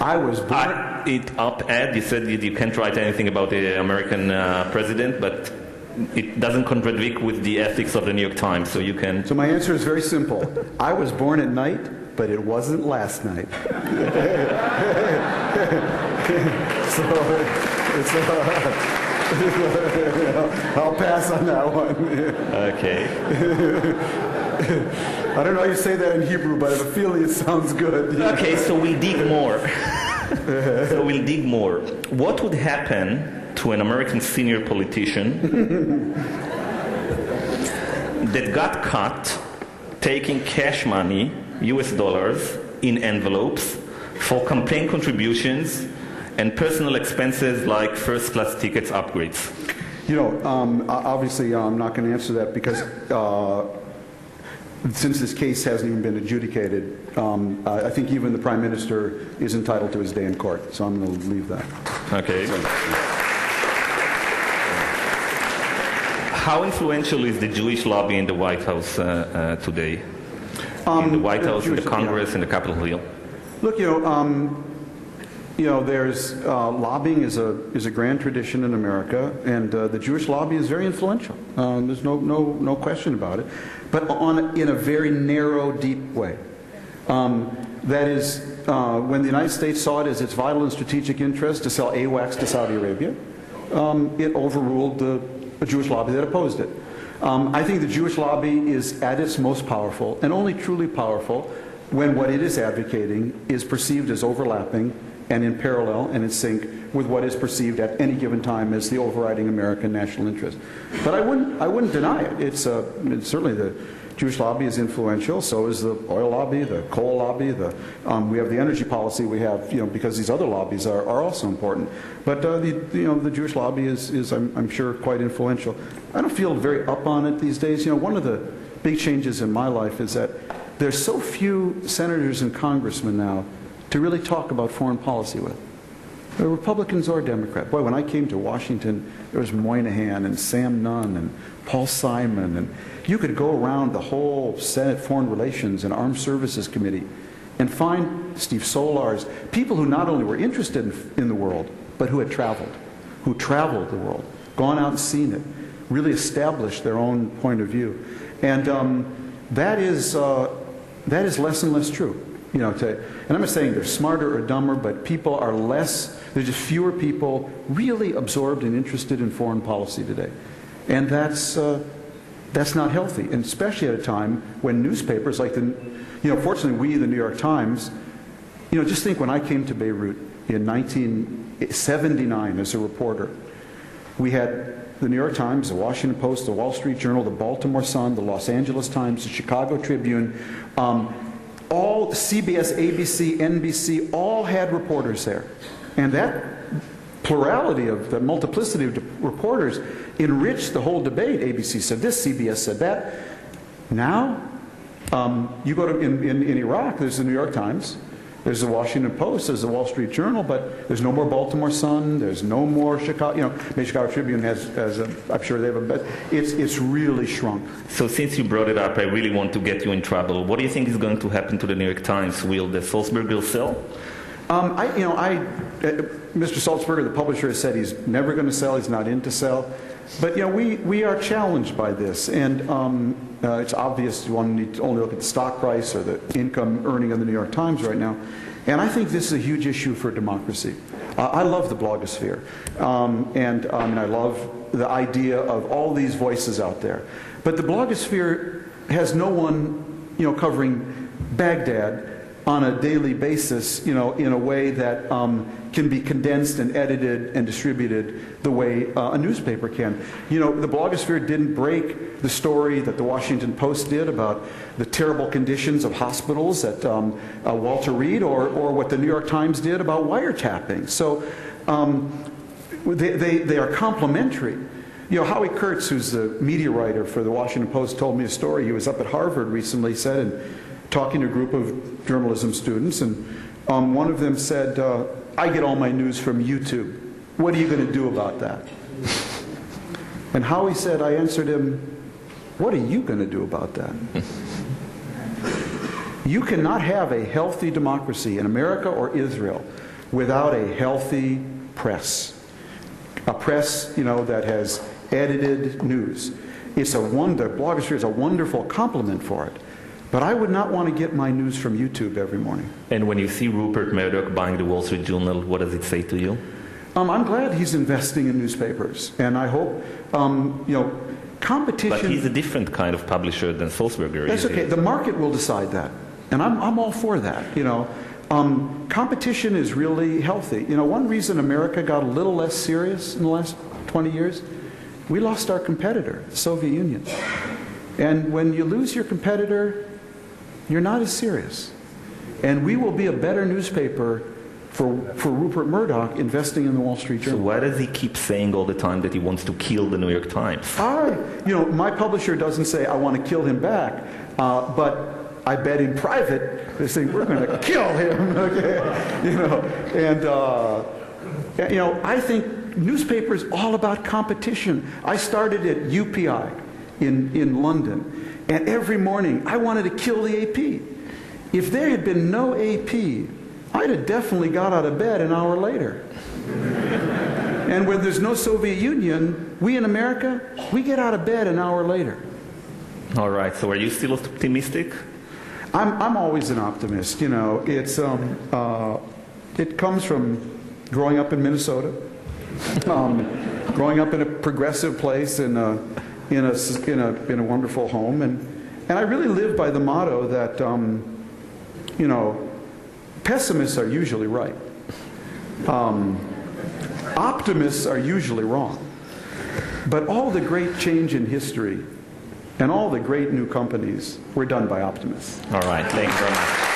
I was born... Op-ed, you said you can't write anything about the American president, but it doesn't contradict with the ethics of the New York Times, so you can... So my answer is very simple. I was born at night, but it wasn't last night. I'll pass on that one. Okay. I don't know how you say that in Hebrew, but I have a feeling it sounds good. Okay, so we'll dig more. What would happen to an American senior politician that got caught taking cash money, US dollars, in envelopes for campaign contributions and personal expenses like first-class tickets upgrades? You know, obviously I'm not going to answer that because since this case hasn't even been adjudicated, I think even the Prime Minister is entitled to his day in court, so I'm going to leave that. Okay. How influential is the Jewish lobby in the White House today? In the White House, in the Congress, in the Capitol Hill? Look, there's lobbying is a grand tradition in America, and the Jewish lobby is very influential. There's no question about it, but in a very narrow, deep way. That is, when the United States saw it as its vital and strategic interest to sell AWACS to Saudi Arabia, it overruled the Jewish lobby that opposed it. I think the Jewish lobby is at its most powerful, and only truly powerful, when what it is advocating is perceived as overlapping and in parallel and in sync with what is perceived at any given time as the overriding American national interest. But I wouldn't deny it. It's certainly the Jewish lobby is influential. So is the oil lobby, the coal lobby. We have the energy policy we have, because these other lobbies are also important. But the Jewish lobby is I'm sure quite influential. I don't feel very up on it these days. One of the big changes in my life is that there's so few senators and congressmen now to really talk about foreign policy with. Republicans or Democrat. Boy, when I came to Washington, there was Moynihan and Sam Nunn and Paul Simon, and you could go around the whole Senate Foreign Relations and Armed Services Committee and find Steve Solars, people who not only were interested in the world, but who had traveled the world, gone out and seen it, really established their own point of view. And that is less and less true. And I'm not saying they're smarter or dumber, but people are there's just fewer people really absorbed and interested in foreign policy today. And that's not healthy, and especially at a time when newspapers like fortunately the New York Times, just think when I came to Beirut in 1979 as a reporter, we had the New York Times, the Washington Post, the Wall Street Journal, the Baltimore Sun, the Los Angeles Times, the Chicago Tribune, all CBS, ABC, NBC, all had reporters there. And that plurality of the multiplicity of reporters enriched the whole debate. ABC said this, CBS said that. Now, you go to, in Iraq, there's the New York Times, there's the Washington Post, there's the Wall Street Journal, but there's no more Baltimore Sun, there's no more Chicago, maybe Chicago Tribune has I'm sure they have but it's really shrunk. So since you brought it up, I really want to get you in trouble. What do you think is going to happen to the New York Times? Will the Sulzberger sell? Mr. Sulzberger, the publisher, has said he's never going to sell, he's not in to sell. But we are challenged by this, and it's obvious one need to only look at the stock price or the income earning of the New York Times right now. And I think this is a huge issue for democracy. I love the blogosphere, and I love the idea of all these voices out there. But the blogosphere has no one, covering Baghdad on a daily basis, in a way that can be condensed and edited and distributed the way a newspaper can. The blogosphere didn't break the story that the Washington Post did about the terrible conditions of hospitals at Walter Reed, or what the New York Times did about wiretapping. So they are complementary. Howie Kurtz, who's the media writer for the Washington Post, told me a story. He was up at Harvard recently, said, and talking to a group of journalism students, and one of them said, I get all my news from YouTube. What are you going to do about that? And Howie said, I answered him, what are you going to do about that? You cannot have a healthy democracy in America or Israel without a healthy press. A press, that has edited news. The blogosphere is a wonderful complement for it. But I would not want to get my news from YouTube every morning. And when you see Rupert Murdoch buying the Wall Street Journal, what does it say to you? I'm glad he's investing in newspapers, and I hope, competition... But he's a different kind of publisher than Sulzberger. That's okay. The market will decide that, and I'm all for that. Competition is really healthy. One reason America got a little less serious in the last 20 years, we lost our competitor, the Soviet Union. And when you lose your competitor, you're not as serious. And we will be a better newspaper for Rupert Murdoch investing in the Wall Street Journal. So why does he keep saying all the time that he wants to kill the New York Times? My publisher doesn't say I want to kill him back, but I bet in private they say we're going to kill him. Okay, I think newspapers all about competition. I started at UPI in London, and every morning I wanted to kill the AP. If there had been no AP, I'd have definitely got out of bed an hour later. And when there's no Soviet Union, we in America, we get out of bed an hour later. All right, so are you still optimistic? I'm always an optimist. It comes from growing up in Minnesota, growing up in a progressive place in a wonderful home, and I really live by the motto that pessimists are usually right. Optimists are usually wrong. But all the great change in history and all the great new companies were done by optimists. All right, thanks very much.